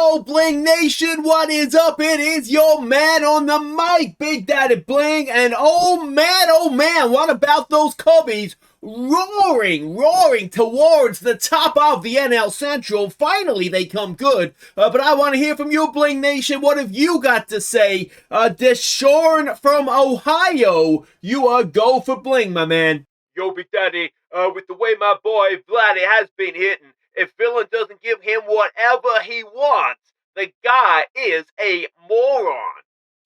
Yo, Bling Nation, what is up? It is your man on the mic, Big Daddy Bling, and oh man, what about those Cubbies roaring towards the top of the NL Central? Finally, they come good, but I want to hear from you, Bling Nation. What have you got to say? Deshaun from Ohio, you go for Bling, my man. Yo, Big Daddy, with the way my boy Vladdy has been hitting, if Villain doesn't give him whatever he wants, the guy is a moron.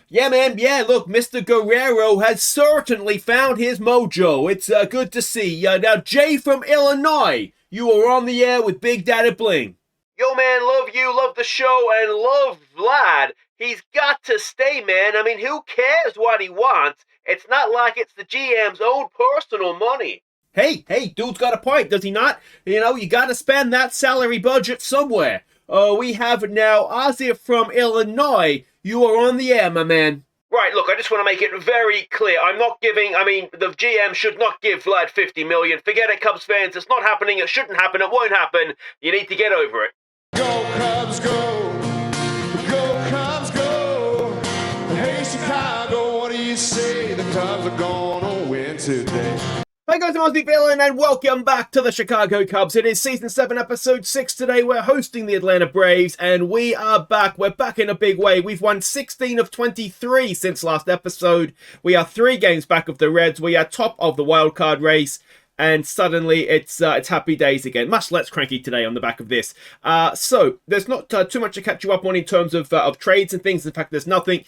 Yeah, man, yeah, look, Mr. Guerrero has certainly found his mojo. It's good to see. Now, Jay from Illinois, you are on the air with Big Daddy Bling. Yo, man, love you, love the show, and love Vlad. He's got to stay, man. I mean, who cares what he wants? It's not like it's the GM's own personal money. Hey, dude's got a point, does he not? You know, you gotta spend that salary budget somewhere. We have now Aussie from Illinois. You are on the air, my man. Right, look, I just want to make it very clear. The GM should not give Vlad $50 million. Forget it, Cubs fans. It's not happening. It shouldn't happen. It won't happen. You need to get over it. Go, Cubs, go. Go, Cubs, go. Hey, Chicago, what do you say? The Cubs are gonna win today. Hey guys, I'm Aussie Villain, and welcome back to the Chicago Cubs. It is Season 7, Episode 6 today. We're hosting the Atlanta Braves, and we are back. We're back in a big way. We've won 16 of 23 since last episode. We are 3 games back of the Reds. We are top of the wild card race. And suddenly it's happy days again. Much less cranky today on the back of this. So there's not too much to catch you up on in terms of trades and things. In fact, there's nothing.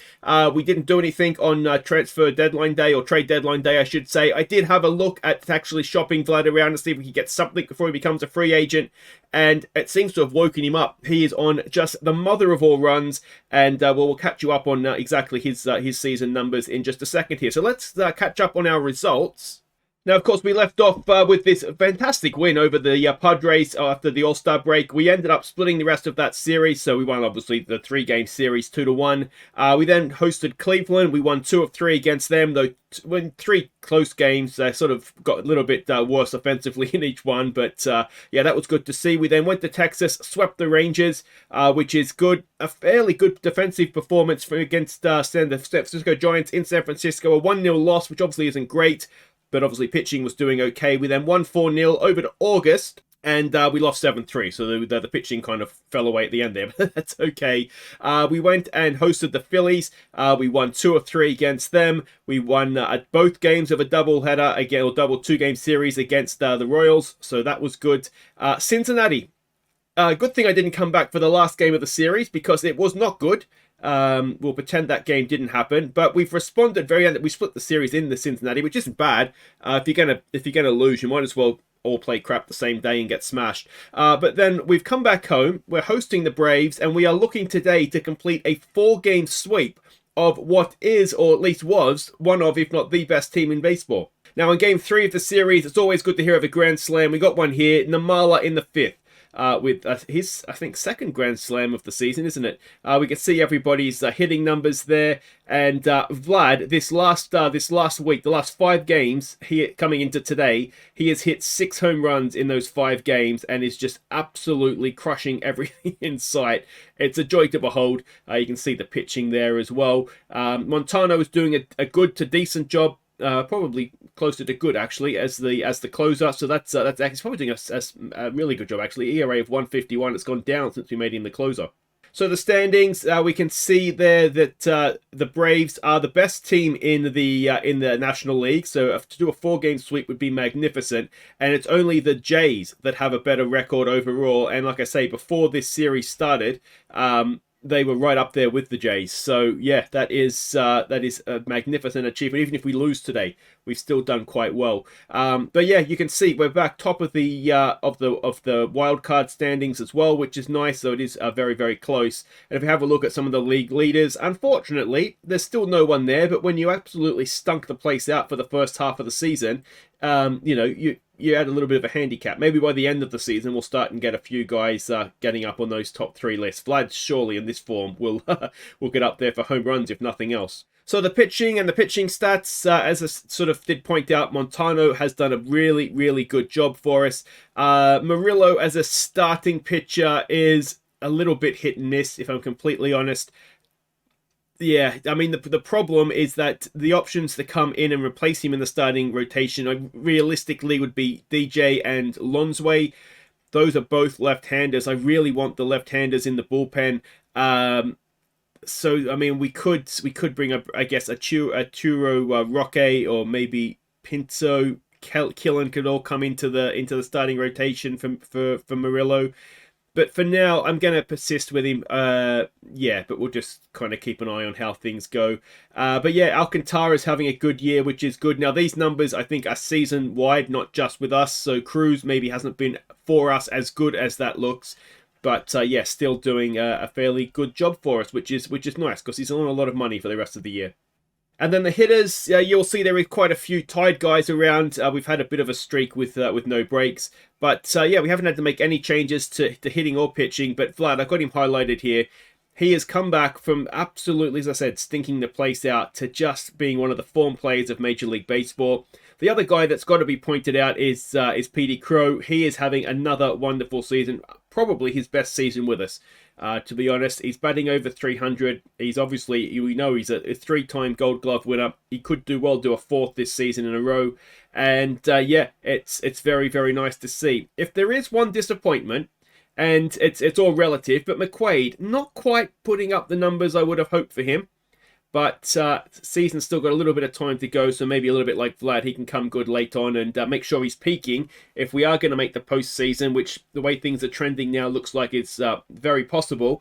We didn't do anything on transfer deadline day, or trade deadline day, I should say. I did have a look at actually shopping Vlad around to see if we could get something before he becomes a free agent. And it seems to have woken him up. He is on just the mother of all runs. And we'll catch you up on exactly his season numbers in just a second here. So let's catch up on our results. Now, of course, we left off with this fantastic win over the Padres after the All-Star break. We ended up splitting the rest of that series, so we won, obviously, the 3-game series 2-1. We then hosted Cleveland. We won 2 of 3 against them, though when 3 close games. Sort of got a little bit worse offensively in each one, but yeah, that was good to see. We then went to Texas, swept the Rangers, which is good. A fairly good defensive performance against the San Francisco Giants in San Francisco. A 1-0 loss, which obviously isn't great, but obviously pitching was doing okay. We then won 4-0 over to August, and we lost 7-3. So the pitching kind of fell away at the end there, but that's okay. We went and hosted the Phillies. We won 2 of 3 against them. We won both games of a doubleheader, again, or double 2-game series against the Royals, so that was good. Cincinnati. Good thing I didn't come back for the last game of the series, because it was not good. We'll pretend that game didn't happen, but we've responded very end. We split the series in the Cincinnati, which isn't bad. If you're gonna lose, you might as well all play crap the same day and get smashed. But then we've come back home. We're hosting the Braves, and we are looking today to complete a 4-game sweep of what is, or at least was, one of, if not the best team in baseball. Now, in Game 3 of the series, it's always good to hear of a grand slam. We got one here, Namala in the 5th. With his, I think, 2nd Grand Slam of the season, isn't it? We can see everybody's hitting numbers there. And Vlad, this last week, the last 5 games, coming into today, he has hit 6 home runs in those 5 games and is just absolutely crushing everything in sight. It's a joy to behold. You can see the pitching there as well. Montano is doing a good to decent job. Probably closer to good, actually, as the closer. So that's he's probably doing a really good job, actually. ERA of 151. It's gone down since we made him the closer. So the standings, we can see there that the Braves are the best team in the National League. So to do a 4-game sweep would be magnificent. And it's only the Jays that have a better record overall. And like I say, before this series started, they were right up there with the Jays. So yeah, that is a magnificent achievement. Even if we lose today, we've still done quite well. But yeah, you can see we're back top of the wild card standings as well, which is nice. So it is very, very close. And if you have a look at some of the league leaders, unfortunately, there's still no one there. But when you absolutely stunk the place out for the first half of the season, you add a little bit of a handicap. Maybe by the end of the season, we'll start and get a few guys getting up on those top 3 lists. Vlad surely in this form will get up there for home runs, if nothing else. So the pitching and the pitching stats, as I sort of did point out, Montano has done a really, really good job for us. Murillo as a starting pitcher is a little bit hit and miss, if I'm completely honest. Yeah, I mean, the problem is that the options to come in and replace him in the starting rotation realistically would be DJ and Lonsway. Those are both left-handers. I really want the left-handers in the bullpen. So I mean, we could bring up, I guess, a Churo Roque, or maybe Pinto, Killen could all come into the starting rotation for Murillo. But for now, I'm going to persist with him. Yeah, but we'll just kind of keep an eye on how things go. But yeah, Alcantara's having a good year, which is good. Now, these numbers, I think, are season-wide, not just with us. So Cruz maybe hasn't been, for us, as good as that looks. But yeah, still doing a fairly good job for us, which is nice, because he's on a lot of money for the rest of the year. And then the hitters, you'll see there is quite a few tied guys around. We've had a bit of a streak with no breaks. But yeah, we haven't had to make any changes to hitting or pitching. But Vlad, I've got him highlighted here. He has come back from absolutely, as I said, stinking the place out to just being one of the form players of Major League Baseball. The other guy that's got to be pointed out is Petey Crow. He is having another wonderful season, probably his best season with us. To be honest, he's batting over 300. He's obviously, we know he's a three-time Gold Glove winner. He could do a fourth this season in a row. And yeah, it's very, very nice to see. If there is one disappointment, and it's all relative, but McQuaid, not quite putting up the numbers I would have hoped for him. But season's still got a little bit of time to go, so maybe a little bit like Vlad, he can come good late on and make sure he's peaking if we are going to make the postseason, which the way things are trending now looks like it's very possible.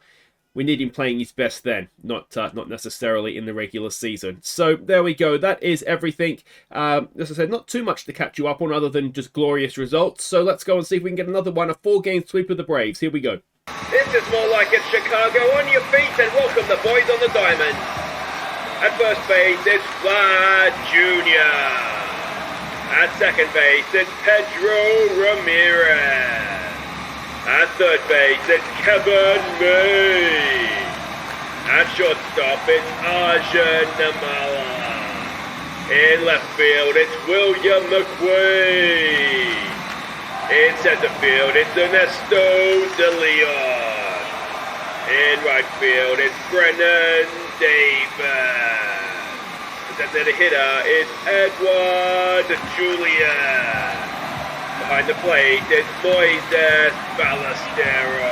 We need him playing his best then, not necessarily in the regular season. So there we go. That is everything. As I said, not too much to catch you up on other than just glorious results. So let's go and see if we can get another one, a 4-game sweep of the Braves. Here we go. This is more like it's Chicago. On your feet and welcome the boys on the diamond. At first base, it's Vlad Jr. At second base, it's Pedro Ramirez. At third base, it's Kevin May. At shortstop, it's Arjun Namala. In left field, it's William McQuaid. In center field, it's Ernesto De Leon. In right field, it's Brennan Davis. And then the hitter is Edward Julian. Behind the plate, it's Moises Ballesteros.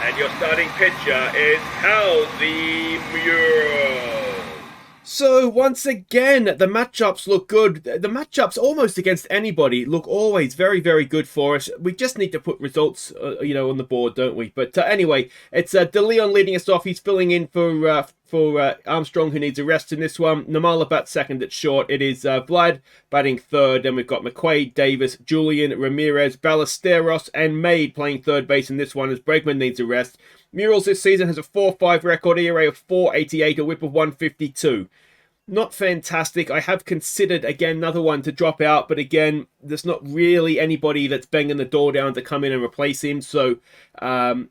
And your starting pitcher is Hallisey Murrells. So once again, the matchups look good. The matchups almost against anybody look always very, very good for us. We just need to put results, on the board, don't we? But anyway, it's De Leon leading us off. He's filling in for Armstrong, who needs a rest in this one. Namala bats second at short. It is Vlad batting third. Then we've got McQuaid, Davis, Julian, Ramirez, Ballesteros, and Maid playing third base in this one as Bregman needs a rest. Murrells this season has a 4.5 record, ERA of 4.88, a whip of 152. Not fantastic. I have considered, again, another one to drop out, but again, there's not really anybody that's banging the door down to come in and replace him, so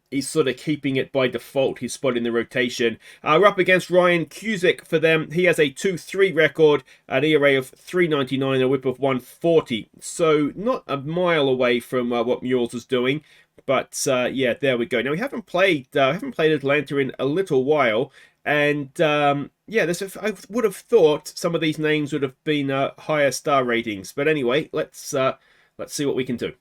he's sort of keeping it by default, his spot in the rotation. We're up against Ryan Cusick for them. He has a 2.3 record, an ERA of 3.99, a whip of 140, so not a mile away from what Murrells is doing. But yeah, there we go. Now we haven't played Atlanta in a little while, and yeah, I would have thought some of these names would have been higher star ratings. But anyway, let's see what we can do.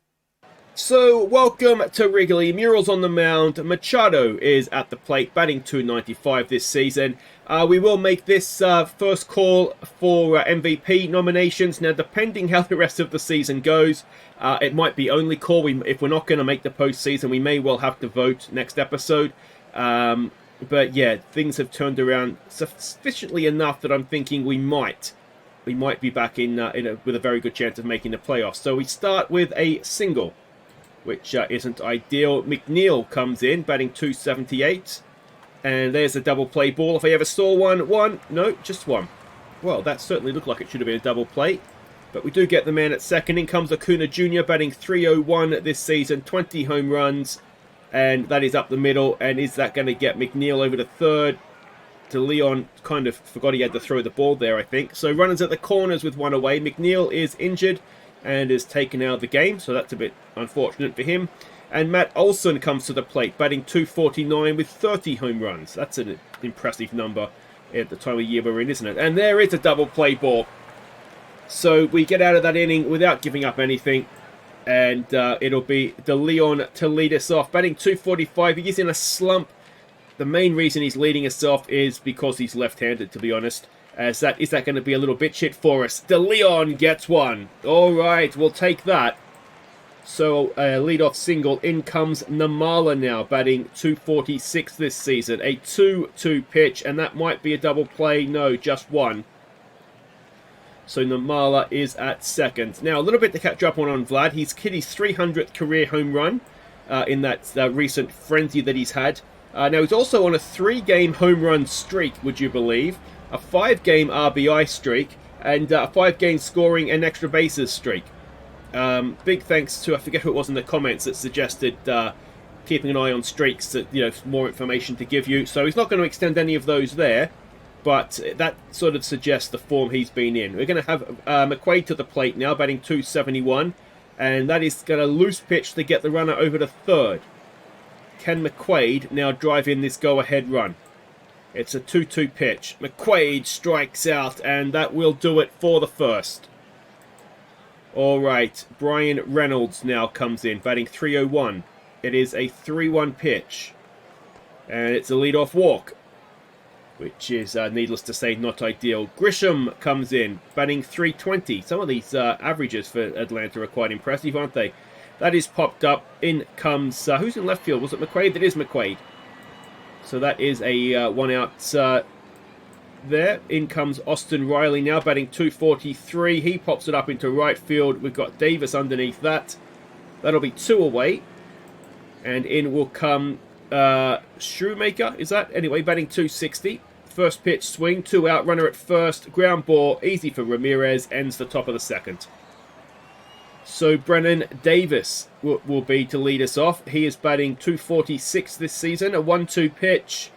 So welcome to Wrigley. Murrells on the mound. Machado is at the plate, batting .295 this season. We will make this first call for MVP nominations. Now, depending how the rest of the season goes, it might be only call. If we're not going to make the postseason, we may well have to vote next episode. But yeah, things have turned around sufficiently enough that I'm thinking we might be back with a very good chance of making the playoffs. So we start with a single, which isn't ideal. McNeil comes in, batting .278. And there's a double play ball. If I ever saw one. No, just one. Well, that certainly looked like it should have been a double play. But we do get the man at second. In comes Acuna Jr. batting .301 this season. 20 home runs. And that is up the middle. And is that going to get McNeil over to third? De Leon kind of forgot he had to throw the ball there, I think. So runners at the corners with one away. McNeil is injured and is taken out of the game. So that's a bit unfortunate for him. And Matt Olson comes to the plate, batting .249 with 30 home runs. That's an impressive number at the time of year we're in, isn't it? And there is a double play ball. So we get out of that inning without giving up anything. And it'll be De Leon to lead us off. Batting .245. He is in a slump. The main reason he's leading us off is because he's left-handed, to be honest. Is that going to be a little bit shit for us? De Leon gets one. All right, we'll take that. So lead-off single. In comes Namala now, batting .246 this season. A 2-2 pitch, and that might be a double play. No, just one. So Namala is at second. Now, a little bit to catch up on Vlad. He's hit his 300th career home run in that recent frenzy that he's had. Now, he's also on a 3-game home run streak, would you believe? A 5-game RBI streak, and a 5-game scoring and extra bases streak. Big thanks to, I forget who it was in the comments that suggested keeping an eye on streaks, more information to give you. So he's not going to extend any of those there. But that sort of suggests the form he's been in. We're going to have McQuaid to the plate now, batting .271. And that is going to loose pitch to get the runner over to third. Can McQuaid now drive in this go-ahead run? It's a 2-2 pitch. McQuaid strikes out, and that will do it for the first. All right, Brian Reynolds now comes in, batting .301. It is a 3-1 pitch. And it's a leadoff walk, which is, needless to say, not ideal. Grisham comes in, batting .320. Some of these averages for Atlanta are quite impressive, aren't they? That is popped up. In comes... who's in left field? Was it McQuaid? That is McQuaid. So that is a one out there. In comes Austin Riley now, batting .243. He pops it up into right field. We've got Davis underneath that. That'll be 2 away. And in will come Shoemaker, is that? Anyway, batting .260. First pitch swing, 2 out, runner at first, ground ball, easy for Ramirez, ends the top of the second. So Brennan Davis will be to lead us off. He is batting .246 this season, a 1-2 pitch.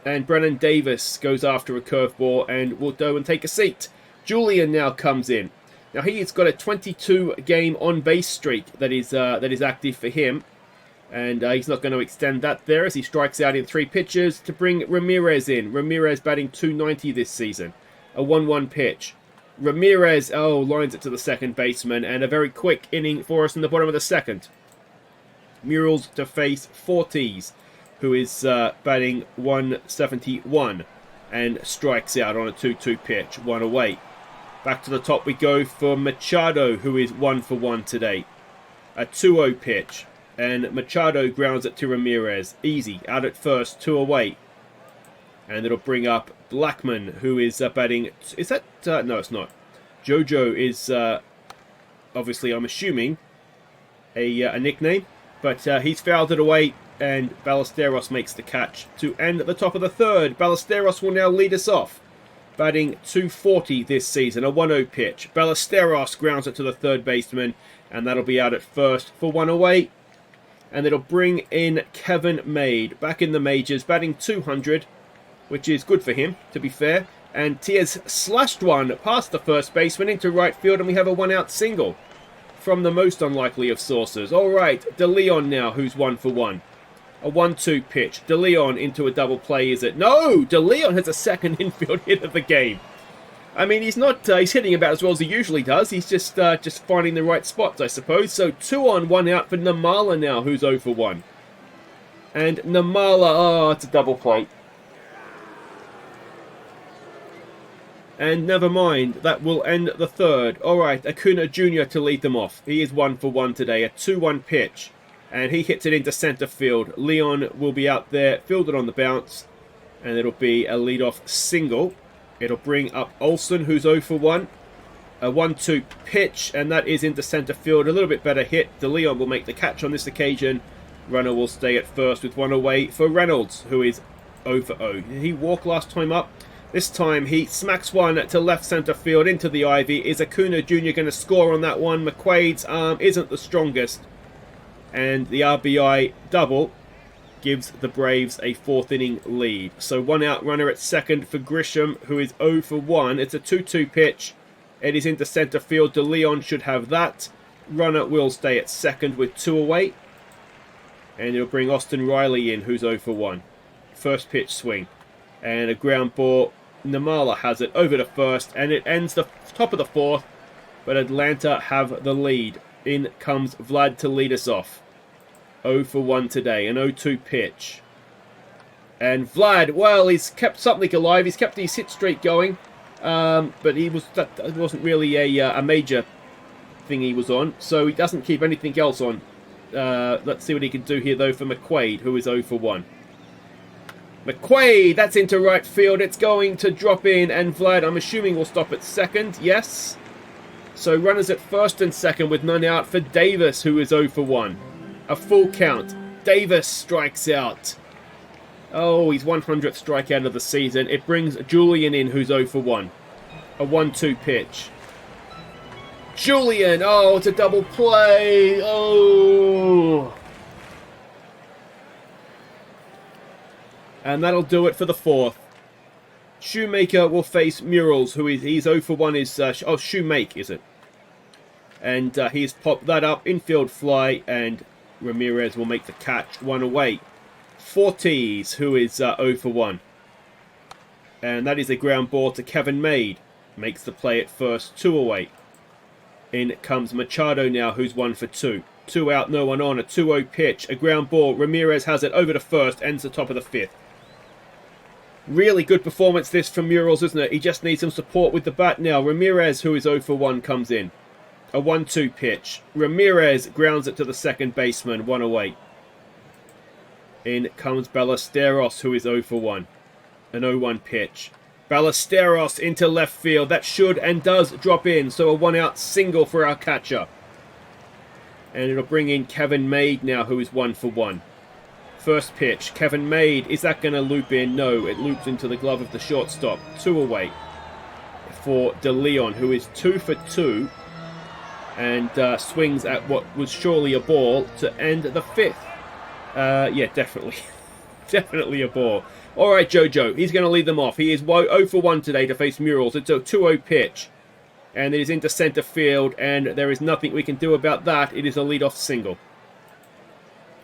And Brennan Davis goes after a curveball and will go and take a seat. Julian now comes in. Now he's got a 22-game on-base streak that is active for him. And he's not going to extend that there as he strikes out in 3 pitches to bring Ramirez in. Ramirez batting .290 this season. A 1-1 pitch. Ramirez, lines it to the second baseman. And a very quick inning for us in the bottom of the second. Murrells to face Fortes, who is batting .171. And strikes out on a 2-2 pitch. 1 away. Back to the top we go for Machado, who is 1 for 1 today. A 2-0 pitch. And Machado grounds it to Ramirez. Easy. Out at first. 2 away. And it'll bring up Blackman, who is batting... Is that... no, it's not. Jojo is, obviously, I'm assuming, a nickname. But he's fouled it away. And Ballesteros makes the catch to end at the top of the third. Ballesteros will now lead us off. Batting .240 this season. A 1-0 pitch. Ballesteros grounds it to the third baseman. And that'll be out at first for 1 away. And it'll bring in Kevin Made, back in the majors, batting .200, which is good for him, to be fair. And he has slashed one past the first baseman into right field, and we have a 1-out single from the most unlikely of sources. All right, De Leon now, who's 1 for 1. A 1-2 pitch. De Leon into a double play, is it? No! De Leon has a second infield hit of the game. I mean, he's not. He's hitting about as well as he usually does. He's just finding the right spots, I suppose. So 2 on, 1 out for Namala now, who's 0 for 1. And Namala, it's a double play. And never mind, that will end the third. All right, Acuna Jr. to lead them off. He is 1 for 1 today. A 2-1 pitch, and he hits it into center field. Leon will be out there, fielded on the bounce, and it'll be a leadoff single. It'll bring up Olsen, who's 0 for 1. A 1-2 pitch, and that is into center field. A little bit better hit. De Leon will make the catch on this occasion. Runner will stay at first with 1 away for Reynolds, who is 0 for 0. Did he walk last time up? This time he smacks one to left center field into the ivy. Is Acuna Jr. going to score on that one? McQuaid's arm isn't the strongest. And the RBI double gives the Braves a 4th inning lead. So 1 out, runner at second for Grisham, who is 0 for 1. It's a 2-2 pitch. It is into center field. De Leon should have that. Runner will stay at second with 2 away. And it'll bring Austin Riley in, who's 0 for 1. First pitch swing. And a ground ball. Namala has it over to first. And it ends the top of the 4th. But Atlanta have the lead. In comes Vlad to lead us off. 0 for 1 today. An 0-2 pitch. And Vlad, well, he's kept something alive. He's kept his hit streak going. But that wasn't really a major thing he was on. So he doesn't keep anything else on. Let's see what he can do here, though, for McQuaid, who is 0 for 1. McQuaid, that's into right field. It's going to drop in, and Vlad, I'm assuming, will stop at second. Yes. So runners at first and second with none out for Davis, who is 0 for 1. A full count. Davis strikes out. Oh, he's 100th strikeout of the season. It brings Julian in, who's 0 for 1. A 1-2 pitch. Julian, oh, it's a double play. Oh. And that'll do it for the 4th. Shoemaker will face Murrells, he's 0 for 1 is... Shoemake, is it? And he's popped that up, infield fly, and Ramirez will make the catch, 1 away. Fortes, who is 0 for 1. And that is a ground ball to Kevin Maid. Makes the play at first, 2 away. In comes Machado now, who's 1 for 2. 2 out, no one on, a 2-0 pitch. A ground ball, Ramirez has it over to first, ends the top of the 5th. Really good performance this from Murrells, isn't it? He just needs some support with the bat now. Ramirez, who is 0 for 1, comes in. A 1-2 pitch. Ramirez grounds it to the second baseman, 1 away. In comes Ballesteros, who is 0 for 1. An 0-1 pitch. Ballesteros into left field. That should and does drop in. So a 1-out single for our catcher. And it'll bring in Kevin Maid now, who is 1 for 1. First pitch. Kevin Maid. Is that going to loop in? No. It loops into the glove of the shortstop. 2 away for De Leon, who is 2 for 2. And swings at what was surely a ball to end the 5th. Yeah, definitely. Definitely a ball. All right, Jojo. He's going to lead them off. He is 0 for 1 today to face Murrells. It's a 2-0 pitch. And it is into center field. And there is nothing we can do about that. It is a leadoff single.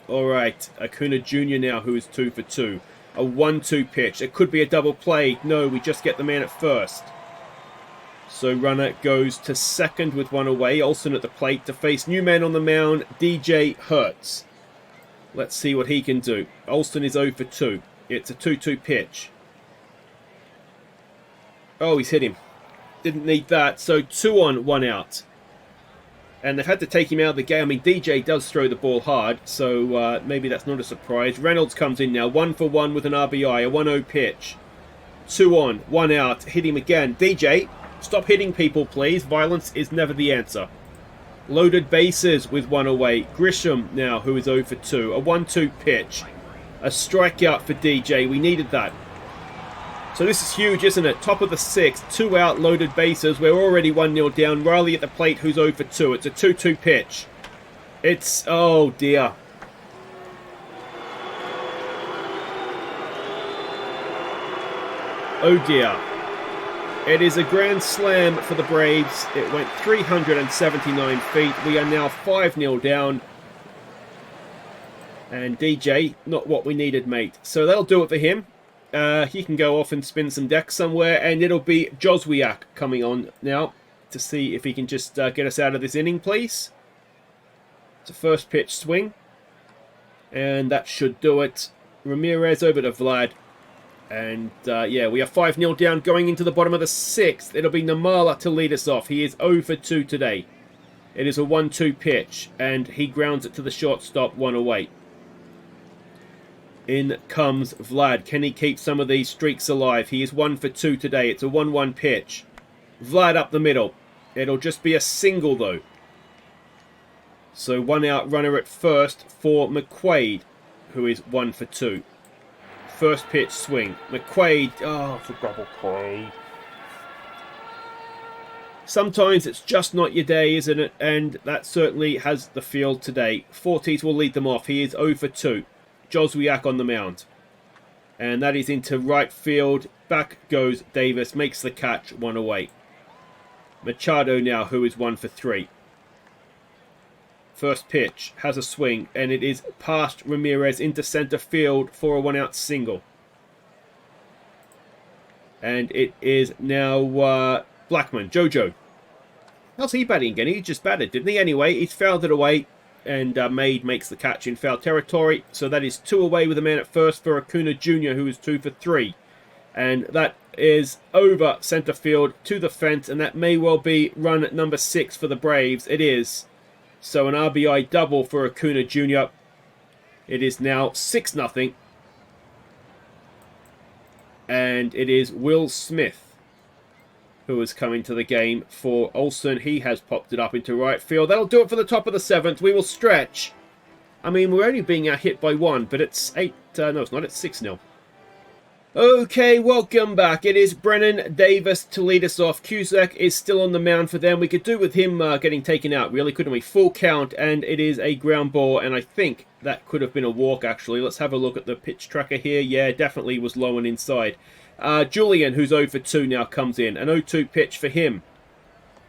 All right. Acuna Jr. now, who is 2 for 2. A 1-2 pitch. It could be a double play. No, we just get the man at first. So runner goes to second with 1 away. Olsen at the plate to face new man on the mound, DJ Hertz. Let's see what he can do. Olsen is 0 for 2. It's a 2-2 pitch. Oh, he's hit him. Didn't need that. So 2 on, 1 out. And they've had to take him out of the game. I mean, DJ does throw the ball hard, so maybe that's not a surprise. Reynolds comes in now, 1 for 1 with an RBI, a 1-0 pitch. 2 on, 1 out. Hit him again. DJ, stop hitting people, please. Violence is never the answer. Loaded bases with 1 away. Grisham now, who is 0 for 2. A 1-2 pitch. A strikeout for DJ. We needed that. So this is huge, isn't it? Top of the 6th. 2 out, loaded bases. We're already 1-0 down. Riley at the plate, who's 0 for 2. It's a 2-2 pitch. It's... oh, dear. Oh, dear. It is a grand slam for the Braves. It went 379 feet. We are now 5-0 down. And DJ, not what we needed, mate. So that'll do it for him. He can go off and spin some decks somewhere. And it'll be Joswiak coming on now to see if he can just get us out of this inning, please. It's a first pitch swing. And that should do it. Ramirez over to Vlad. And, yeah, we are 5-0 down going into the bottom of the 6th. It'll be Namala to lead us off. He is 0 for 2 today. It is a 1-2 pitch, and he grounds it to the shortstop, 1 away. In comes Vlad. Can he keep some of these streaks alive? He is 1 for 2 today. It's a 1-1 pitch. Vlad up the middle. It'll just be a single, though. So 1 out runner at first for McQuaid, who is 1 for 2. First pitch swing. McQuaid. Oh, for double play. Sometimes it's just not your day, isn't it? And that certainly has the field today. Fortes will lead them off. He is 0 for 2. Joswiak on the mound. And that is into right field. Back goes Davis. Makes the catch. 1 away. Machado now, who is 1 for 3. First pitch has a swing, and it is past Ramirez into center field for a 1-out single. And it is now Blackman, Jojo. How's he batting again? He just batted, didn't he? Anyway, he's fouled it away, and Made makes the catch in foul territory. So that is 2 away with a man at first for Acuna Jr., who is 2 for 3. And that is over center field to the fence, and that may well be run number 6 for the Braves. It is. So an RBI double for Acuna Jr. It is now 6-0. And it is Will Smith who is coming to the game for Olsen. He has popped it up into right field. That'll do it for the top of the 7th. We will stretch. I mean, we're only being hit by 1, but it's 8... no, it's not. It's 6-0. Okay, welcome back. It is Brennan Davis to lead us off. Cusack is still on the mound for them. We could do with him getting taken out, really, couldn't we? Full count, and it is a ground ball, and I think that could have been a walk, actually. Let's have a look at the pitch tracker here. Yeah, definitely was low and inside. Julian, who's 0 for 2 now, comes in. An 0-2 pitch for him.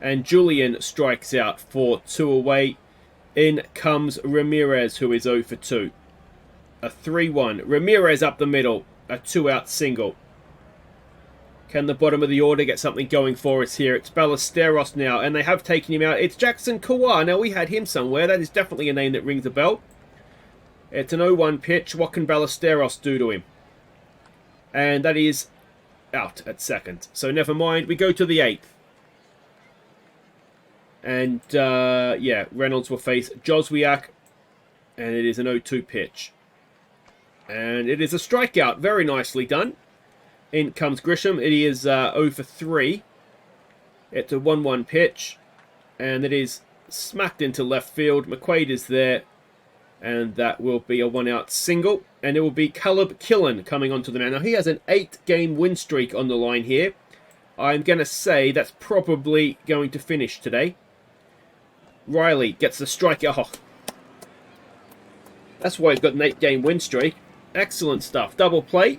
And Julian strikes out for 2 away. In comes Ramirez, who is 0 for 2. A 3-1. Ramirez up the middle. A 2-out single. Can the bottom of the order get something going for us here? It's Ballesteros now, and they have taken him out. It's Jackson Kawhi. Now, we had him somewhere. That is definitely a name that rings a bell. It's an 0-1 pitch. What can Ballesteros do to him? And that is out at second. So never mind. We go to the 8th. And, yeah, Reynolds will face Joswiak. And it is an 0-2 pitch. And it is a strikeout. Very nicely done. In comes Grisham. It is 0 for 3. It's a 1-1 pitch. And it is smacked into left field. McQuaid is there. And that will be a 1-out single. And it will be Caleb Killen coming onto the mound. Now, he has an 8-game win streak on the line here. I'm going to say that's probably going to finish today. Riley gets the strikeout. Oh. That's why he's got an 8-game win streak. Excellent stuff. Double play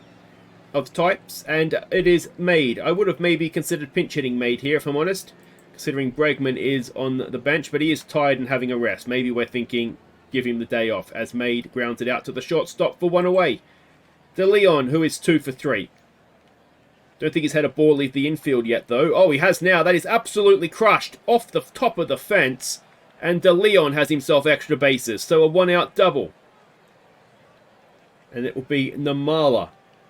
of types. And it is Made. I would have maybe considered pinch hitting Made here, if I'm honest. Considering Bregman is on the bench. But he is tired and having a rest. Maybe we're thinking give him the day off, as Made grounds it out to the shortstop for 1 away. De Leon, who is 2 for 3. Don't think he's had a ball leave the infield yet, though. Oh, he has now. That is absolutely crushed off the top of the fence. And De Leon has himself extra bases. So a 1-out double. And it will be Namala,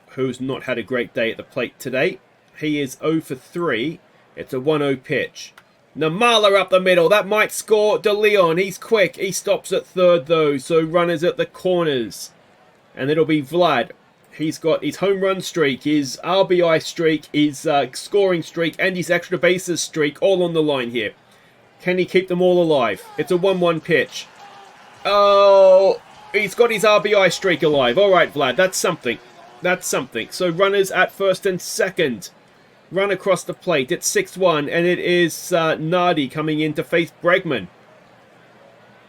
who's not had a great day at the plate today. He is 0 for 3. It's a 1-0 pitch. Namala up the middle. That might score. De Leon, he's quick. He stops at third, though. So runners at the corners. And it'll be Vlad. He's got his home run streak, his RBI streak, his scoring streak, and his extra bases streak all on the line here. Can he keep them all alive? It's a 1-1 pitch. Oh, he's got his RBI streak alive. All right, Vlad, that's something. That's something. So runners at first and second. Run across the plate. It's 6-1, and it is Nardi coming in to face Bregman.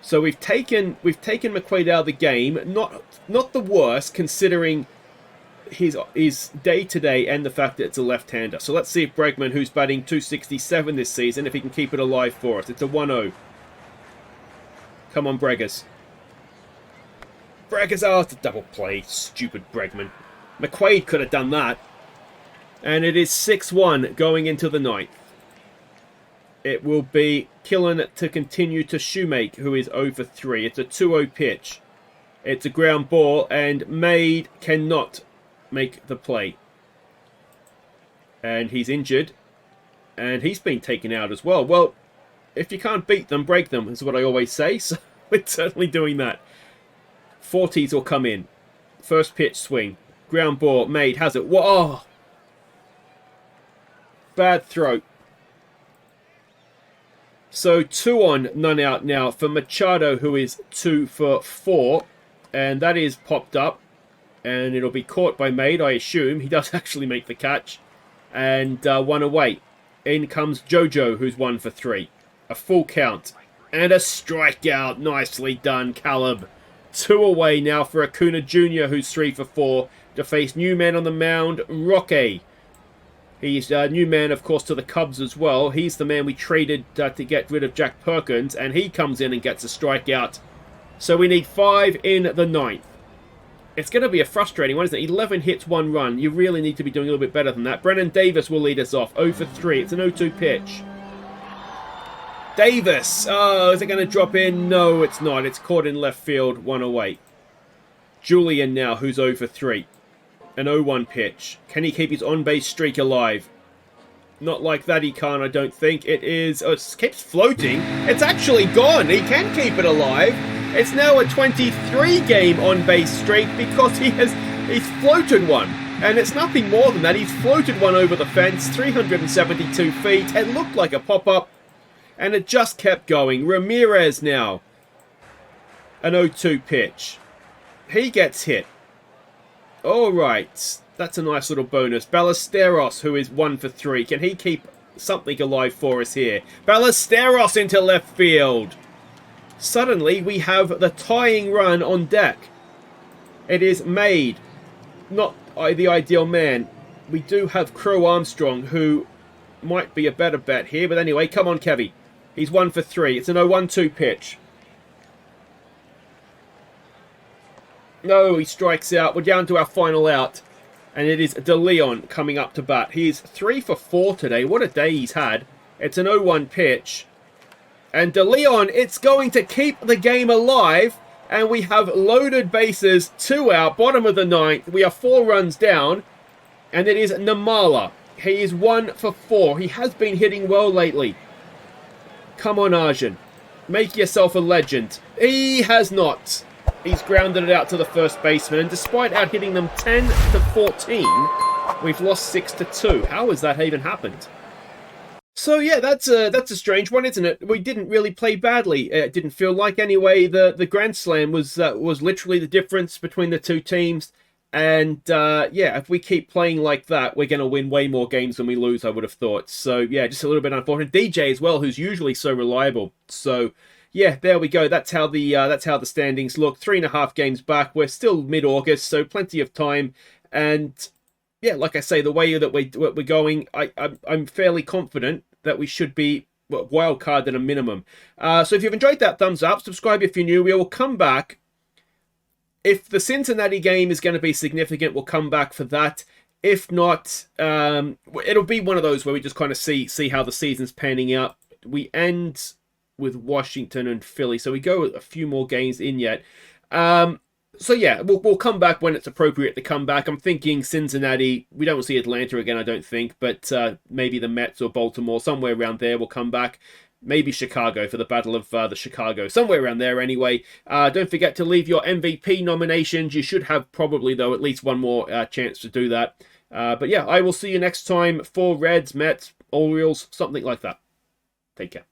So we've taken McQuaid out of the game. Not the worst, considering his day today and the fact that it's a left-hander. So let's see if Bregman, who's batting .267 this season, if he can keep it alive for us. It's a 1-0. Come on, Breggers. Breggers, oh, it's a double play. Stupid Bregman. McQuaid could have done that. And it is 6-1 going into the 9th. It will be Killen to continue to Shoemake, who is 0 for 3. It's a 2-0 pitch. It's a ground ball, and Made cannot make the play. And he's injured. And he's been taken out as well. Well, if you can't beat them, break them, is what I always say. So we're certainly doing that. 40s will come in. First pitch swing. Ground ball. Made has it. Whoa! Bad throw. So 2 on, none out now for Machado, who is 2 for 4. And that is popped up. And it'll be caught by Made, I assume. He does actually make the catch. And 1 away. In comes Jojo, who's 1 for 3. A full count. And a strikeout. Nicely done, Caleb. 2 away now for Acuna Jr., who's 3 for 4. To face new man on the mound, Roque. He's a new man, of course, to the Cubs as well. He's the man we traded to get rid of Jack Perkins, and he comes in and gets a strikeout. So we need 5 in the 9th. It's going to be a frustrating one, isn't it? 11 hits, 1 run. You really need to be doing a little bit better than that. Brennan Davis will lead us off. 0 for 3. It's an 0-2 pitch. Davis. Oh, is it going to drop in? No, it's not. It's caught in left field. 1 away. Julian now, who's 0 for 3. An 0-1 pitch. Can he keep his on-base streak alive? Not like that he can't, I don't think. It is... Oh, it keeps floating. It's actually gone. He can keep it alive. It's now a 23-game on-base streak because he's floated one. And it's nothing more than that. He's floated one over the fence, 372 feet. It looked like a pop-up, and it just kept going. Ramirez now. An 0-2 pitch. He gets hit. Alright, that's a nice little bonus. Ballesteros, who is 1 for 3. Can he keep something alive for us here? Ballesteros into left field. Suddenly, we have the tying run on deck. It is made. Not the ideal man. We do have Crow Armstrong, who might be a better bet here. But anyway, come on, Kevy. He's 1 for 3. It's an 0-1-2 pitch. No, he strikes out. We're down to our final out. And it is De Leon coming up to bat. He is 3 for 4 today. What a day he's had. It's an 0-1 pitch. And De Leon, it's going to keep the game alive. And we have loaded bases, 2 out, bottom of the 9th. We are 4 runs down. And it is Namala. He is 1 for 4. He has been hitting well lately. Come on, Arjun. Make yourself a legend. He has not. He's grounded it out to the first baseman, and despite out hitting them 10 to 14, we've lost 6 to 2. How has that even happened? So yeah, that's a strange one, isn't it? We didn't really play badly. It didn't feel like anyway. The Grand Slam was literally the difference between the two teams, and yeah, if we keep playing like that, we're going to win way more games than we lose, I would have thought. So yeah, just a little bit unfortunate. DJ as well, who's usually so reliable. So. Yeah, there we go. That's how the standings look. 3.5 games back. We're still mid-August, so plenty of time. And yeah, like I say, the way that we're going, I'm fairly confident that we should be wild card at a minimum. So if you've enjoyed that, thumbs up. Subscribe if you're new. We will come back. If the Cincinnati game is going to be significant, we'll come back for that. If not, it'll be one of those where we just kind of see how the season's panning out. We end with Washington and Philly, so we go a few more games in yet. So yeah, we'll come back when it's appropriate to come back. I'm thinking Cincinnati. We don't see Atlanta again, I don't think, but maybe the Mets or Baltimore, somewhere around there, will come back. Maybe Chicago for the Battle of the Chicago, somewhere around there anyway. Don't forget to leave your MVP nominations. You should have probably, though, at least one more chance to do that. But yeah, I will see you next time for Reds, Mets, Orioles, something like that. Take care.